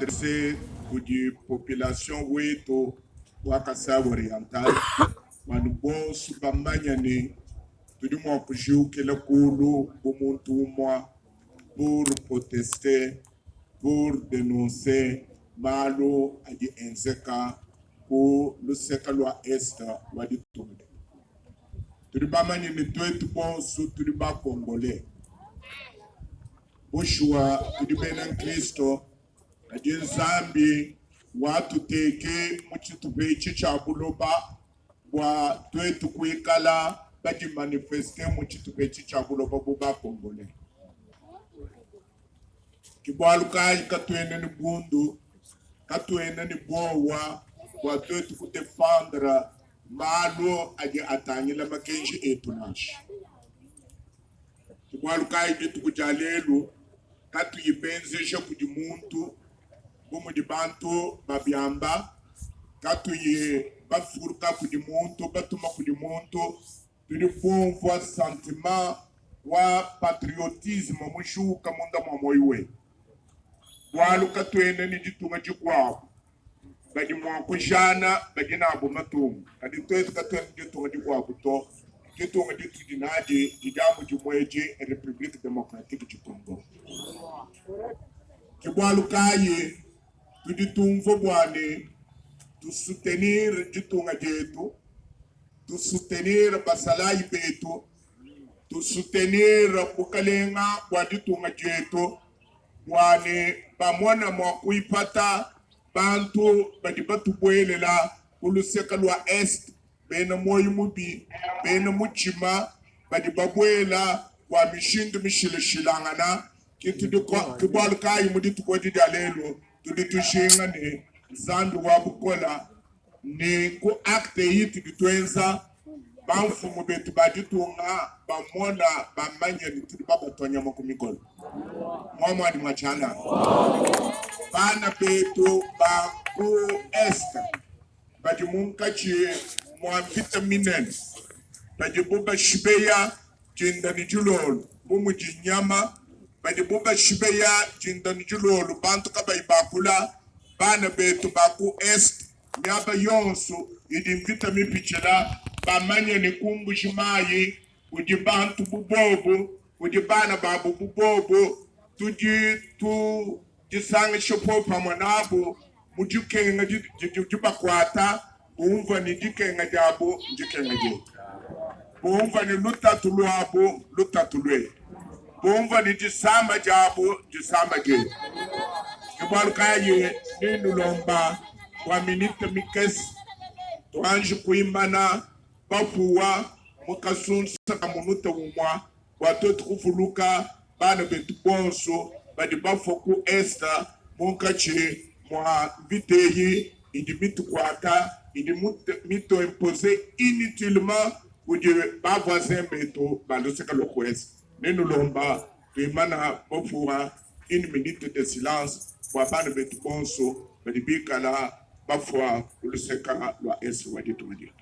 C'est pour la population wetu wa Kasai Oriental manubo subamanyani tudimo kujuke kulu umuntu umwa pour protester, pour dénoncer malo adi enzeka pour le seka lwa est wadi tumde tudibamanyani twetu bonsu tudiba congolais Boshua tudibena Kristo adi Nzambi watu teke muchitupe chichabuloba wa twetu kuikala badi manifeste muchitupe chichabuloba buba congolais Kibalukai katuene ni bundu katuene ni bowa wa twetu kudefendre malo adi atanyila makenji etunashi Kibalukai kitu kujalelu katu yibenzeje kudi muntu bomu di bantu babiamba katu ye bafuruka kudi muntu batuma kudi muntu tuli bonvoi sentiment wa patriotisme mushuka munda mwamoiwe walu katuene ni ditunga jikwabo badi mwako jana badi nabo matumu kadi twetu katuene ditunga jikwabo to ditunga ditu dinaje didamu jimweje Republique Démocratique du Congo Kibwalu kaye tuditumvo bwane tu soutenir ditunga jetu tu soutenir basalai betu tu soutenir bukalenga kwa ditunga jetu bwane bamona mwakuipata bantu badibatu bwelela kuluseka lwa est bena moyo mubi bena muchima badibabwela kwa mishindu mishilishilangana kitu kibwalu kayi muditu kwa didalelo tuditushinga ni zandu wabukola ni ku akte yiti ditwenza banfumu betu baditunga bamona bamanya ni tudibabatonya mokumikolo mwamwadi mwachana bana betu ba ku est badimunkachi mwa vitaminen badibuba shibeya jindani julolu bumu jinyama badibuba shibeya jindani julolu bantu kaba ibakula bana betu ba ku est nyaba yonsu idi vitamin pichela bamanya ni kumbu shimayi udi bantu bubobo udi bana babu bubobo tu jisanga shopo pamonabo mujukenga jubakwata umva ni jikenga jabo jikenga je umva ni lutatu lwabo lutatu lwe umva ni jisamba jabo jisamba je kibalukaye ninu lomba kwa minute mikes tuanji kuimana bafuwa mukasunsa kamunuta umwa watoto kufuluka bana betu bonso badi bafoku esta munkache mwa viteyi idi mitu kwata idi mito imposé inutilement kuje ba voisin betu baluseka lokwes nenu lomba tuimana bafuwa une minute de silence kwa bana betu bonso badi bikala bafuwa kuluseka lwa esi waditu waditu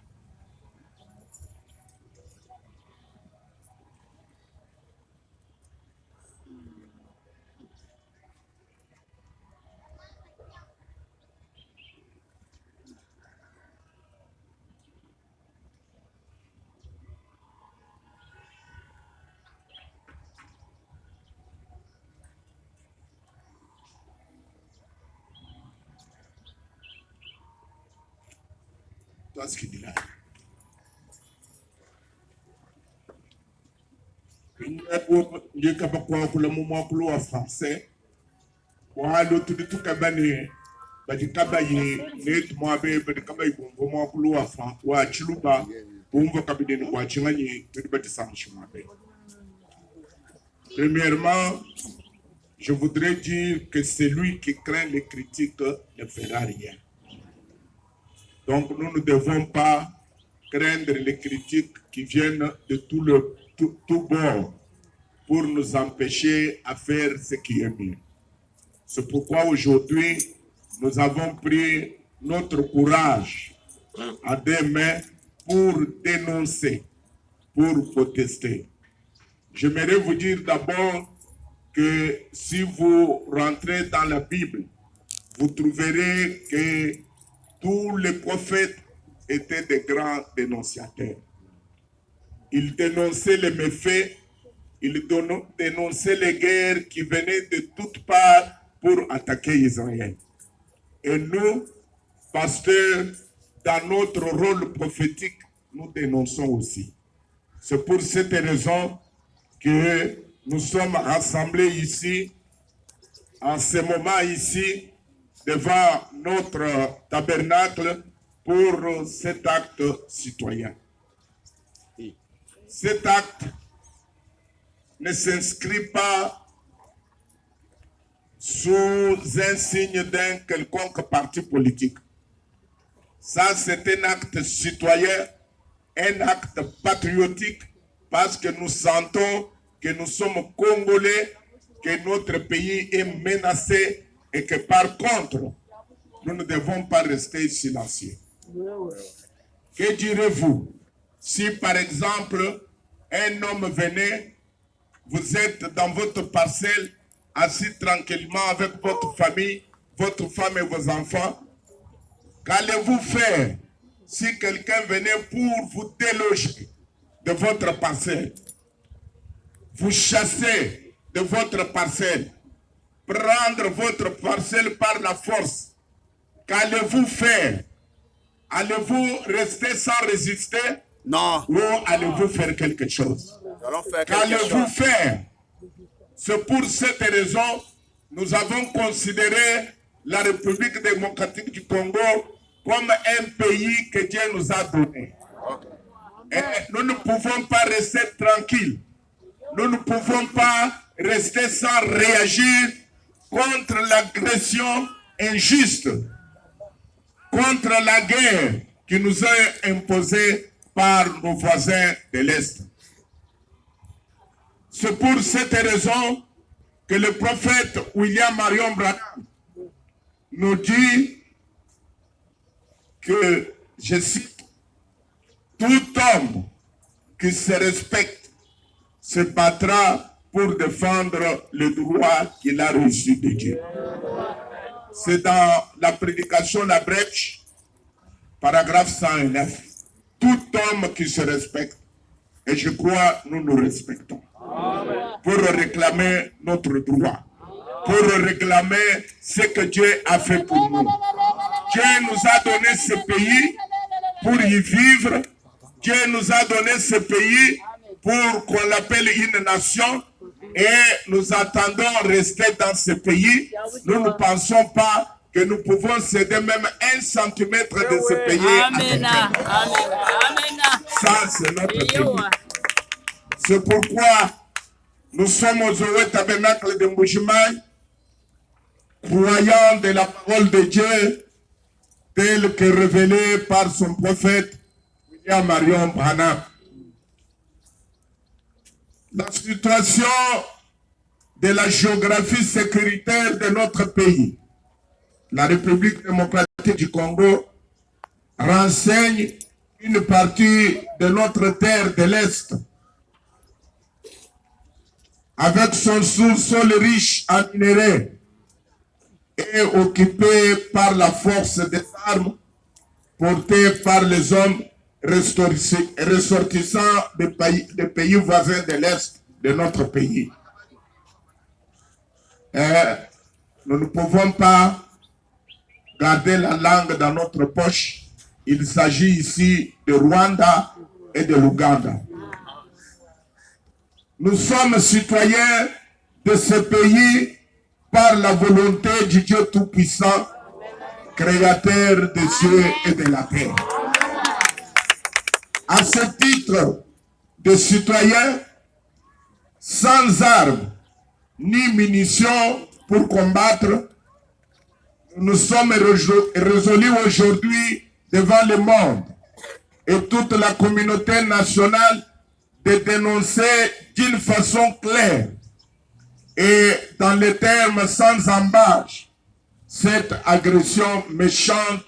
ce qu'il dit là. Je kaba kwa kula mumo kula français. Wa lo tu tu kaba ni badi kaba yi net mo abe badi kaba yi bombo mo kula wa chiluba bombo kabide ni kwa chingani tu badi samshima be. Premièrement, je voudrais dire que celui qui craint les critiques ne fera rien. Donc nous ne devons pas craindre les critiques qui viennent de tout bord pour nous empêcher à faire ce qui est bien. C'est pourquoi aujourd'hui, nous avons pris notre courage à deux mains pour dénoncer, pour protester. J'aimerais vous dire d'abord que si vous rentrez dans la Bible, vous trouverez que tous les prophètes étaient des grands dénonciateurs. Ils dénonçaient les méfaits, ils dénonçaient les guerres qui venaient de toutes parts pour attaquer Israël. Et nous, pasteurs, dans notre rôle prophétique, nous dénonçons aussi. C'est pour cette raison que nous sommes rassemblés ici, en ce moment ici, devant notre tabernacle pour cet acte citoyen. Cet acte ne s'inscrit pas sous un signe d'un quelconque parti politique. Ça, c'est un acte citoyen, un acte patriotique, parce que nous sentons que nous sommes Congolais, que notre pays est menacé et que par contre, nous ne devons pas rester silencieux. Que direz-vous si par exemple, un homme venait, vous êtes dans votre parcelle, assis tranquillement avec votre famille, votre femme et vos enfants, qu'allez-vous faire si quelqu'un venait pour vous déloger de votre parcelle, vous chasser de votre parcelle, prendre votre parcelle par la force? Qu'allez-vous faire? Allez-vous rester sans résister? Non. Ou allez-vous faire quelque chose? Qu'allez-vous faire? C'est pour cette raison nous avons considéré la République démocratique du Congo comme un pays que Dieu nous a donné. Et nous ne pouvons pas rester tranquilles. Nous ne pouvons pas rester sans réagir contre l'agression injuste, contre la guerre qui nous est imposée par nos voisins de l'Est. C'est pour cette raison que le prophète William Marion Branham nous dit que, je cite, tout homme qui se respecte se battra pour défendre le droit qu'il a reçu de Dieu. C'est dans la prédication La Brèche, paragraphe 109. Tout homme qui se respecte, et je crois nous nous respectons, pour réclamer notre droit, pour réclamer ce que Dieu a fait pour nous. Dieu nous a donné ce pays pour y vivre. Dieu nous a donné ce pays pour qu'on l'appelle une nation. Et nous attendons rester dans ce pays. Nous ne pensons pas que nous pouvons céder même 1 centimètre de ce pays. Amen. Amen. Ça, c'est notre pays. C'est pourquoi nous sommes au Zoé Tabernacle de Mbujimayi, croyant de la parole de Dieu telle que révélée par son prophète William Marion Branham. La situation de la géographie sécuritaire de notre pays, la République démocratique du Congo, renseigne une partie de notre terre de l'Est avec son sous-sol riche en minerais et occupé par la force des armes portée par les hommes ressortissants des pays voisins de l'Est de notre pays. Nous ne pouvons pas garder la langue dans notre poche. Il s'agit ici de Rwanda et de l'Ouganda. Nous sommes citoyens de ce pays par la volonté du Dieu Tout-Puissant, créateur des cieux et de la terre. À ce titre de citoyens, sans armes ni munitions pour combattre, nous sommes résolus aujourd'hui devant le monde et toute la communauté nationale de dénoncer d'une façon claire et dans les termes sans embâche cette agression méchante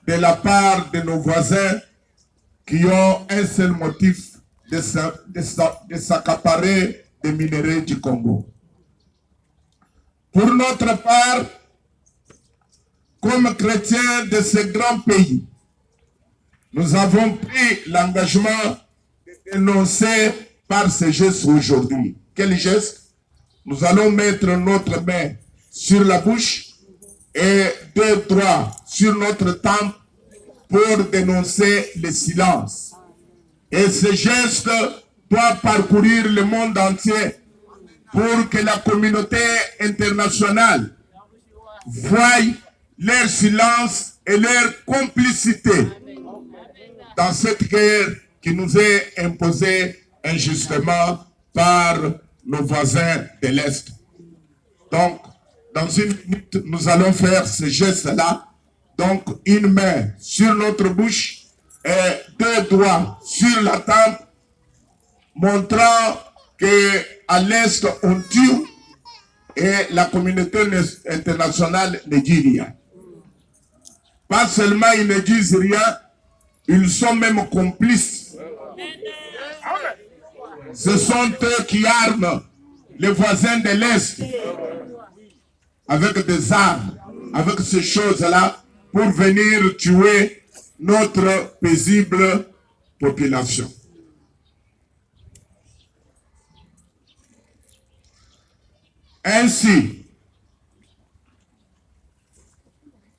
de la part de nos voisins qui ont un seul motif de s'accaparer des minerais du Congo. Pour notre part, comme chrétiens de ce grand pays, nous avons pris l'engagement de dénoncer par ce geste aujourd'hui. Quel geste? Nous allons mettre notre main sur la bouche et deux doigts sur notre tempe pour dénoncer le silence. Et ce geste doit parcourir le monde entier pour que la communauté internationale voie leur silence et leur complicité dans cette guerre qui nous est imposée injustement par nos voisins de l'Est. Donc, dans une minute, nous allons faire ce geste-là. Donc, une main sur notre bouche et deux doigts sur la tempe, montrant qu'à l'Est, on tue et la communauté internationale ne dit rien. Pas seulement ils ne disent rien, ils sont même complices. Ce sont eux qui arment les voisins de l'Est avec des armes, avec ces choses-là, pour venir tuer notre paisible population. Ainsi,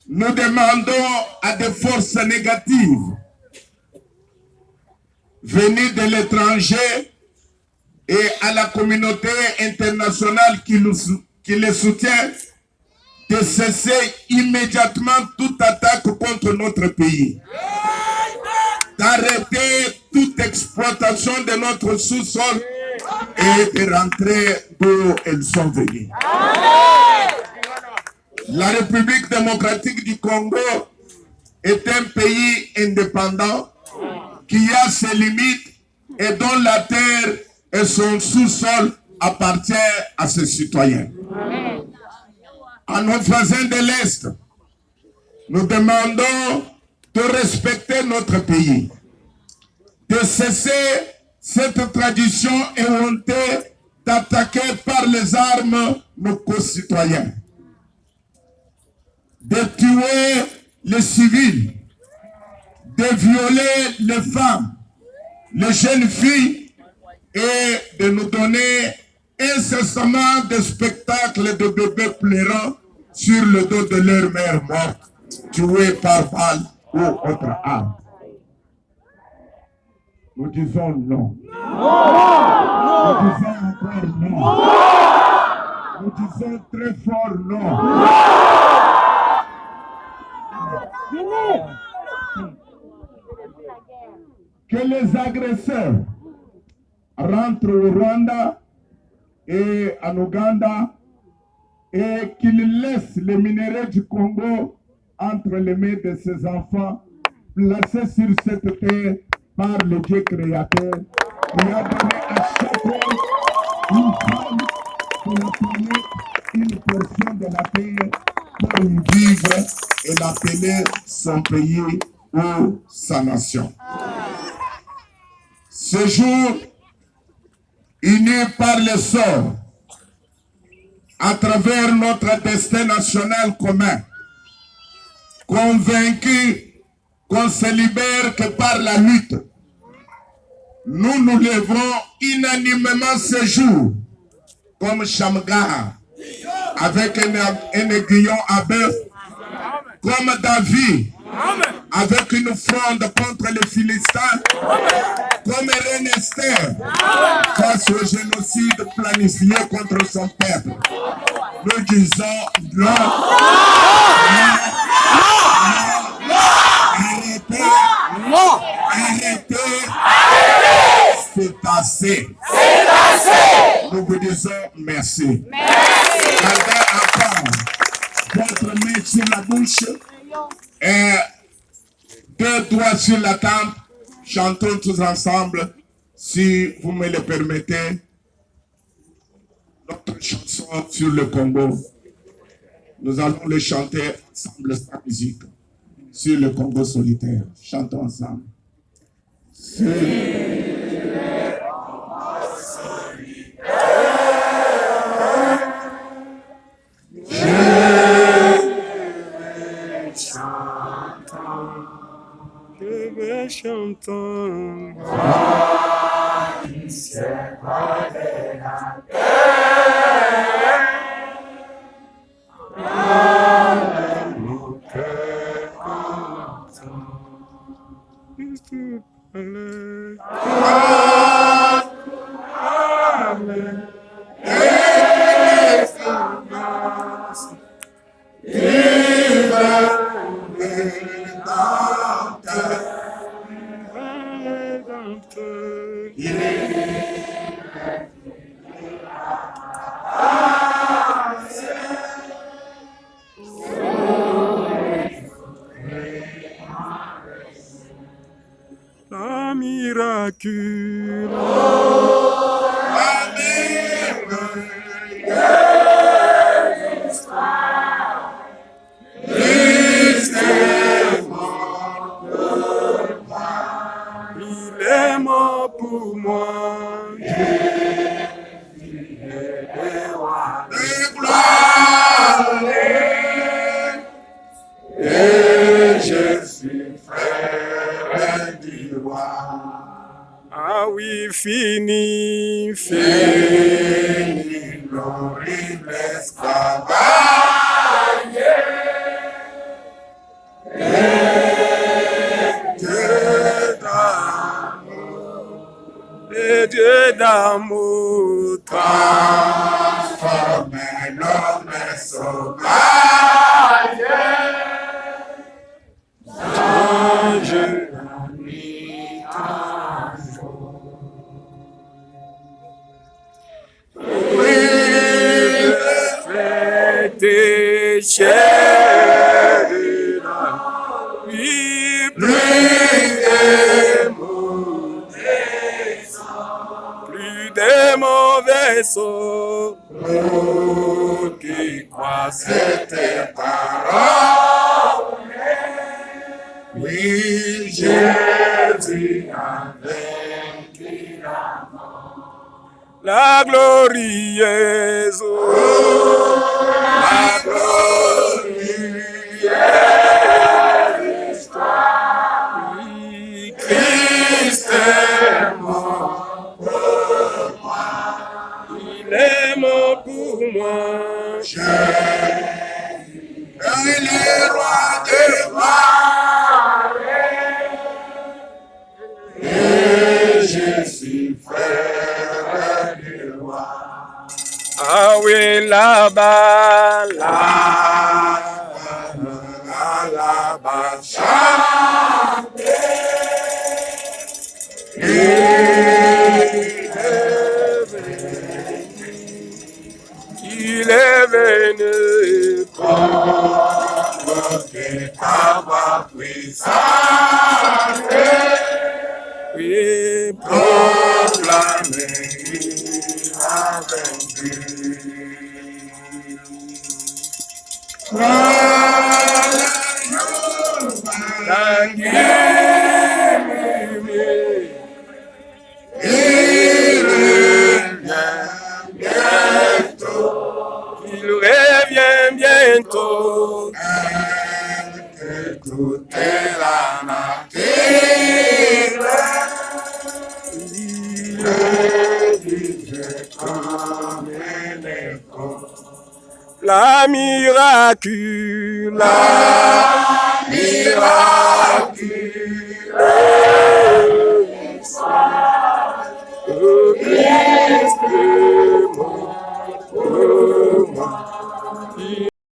nous demandons à des forces négatives venues de l'étranger et à la communauté internationale qui les soutient de cesser immédiatement toute attaque contre notre pays, d'arrêter toute exploitation de notre sous-sol et de rentrer d'où elles sont venues. La République démocratique du Congo est un pays indépendant qui a ses limites et dont la terre et son sous-sol appartiennent à ses citoyens. À nos voisins de l'Est, nous demandons de respecter notre pays, de cesser cette tradition éhontée d'attaquer par les armes nos concitoyens, de tuer les civils, de violer les femmes, les jeunes filles et de nous donner incessamment des spectacles de bébés pleurant sur le dos de leur mère morte, tuée par balle ou autre arme. Nous disons non. Nous disons encore non. Nous disons très fort non. Que les agresseurs rentrent au Rwanda et en Ouganda et qu'ils laissent les minéraux du Congo entre les mains de ces enfants placés sur cette terre par le Dieu créateur qui a donné à chacun une femme pour la planète, une portion de la terre pour y vivre et l'appeler son pays ou sa nation. Ce jour, unis par le sort, à travers notre destin national commun, convaincus qu'on se libère que par la lutte, nous nous levons unanimement ce jour, comme Shamgar, avec un aiguillon à bœuf, comme David, avec une fronde contre les Philistins, comme Reine Esther, face au génocide planifié contre son peuple. Nous disons non, arrêtez, c'est assez. Nous vous disons merci. Gardez encore votre main sur la bouche et deux doigts sur la tempe. Chantons tous ensemble, si vous me le permettez, notre chanson sur le Congo. Nous allons le chanter ensemble sans musique sur le Congo solitaire. Chantons ensemble. Sur le Congo solitaire, je vais chanter. Mon cœur la miracle. Il est mort pour moi. Et je suis frère du roi. Ah oui, fini l'horrible esclavage. Et Dieu d'amour transforme l'homme sauvage. Je l'ai mis à jour. Oui, fêtez chair de l'homme. Oui, plus de mauvais sauts. Oh, qui croit cette parole. Oui, Jésus a vaincu la mort. La glorieuse, la glorieuse histoire. Oui, Christ est mort pour moi. Il est mort pour moi. Il est roi des rois. Je suis frère du roi. Ah oui, là-bas, là-bas, chantez. Il est venu provoquer ta puissance. Oui, proclamer la vaincu. Il revient bientôt. Que tout est la nature. La miracle, oh Christ.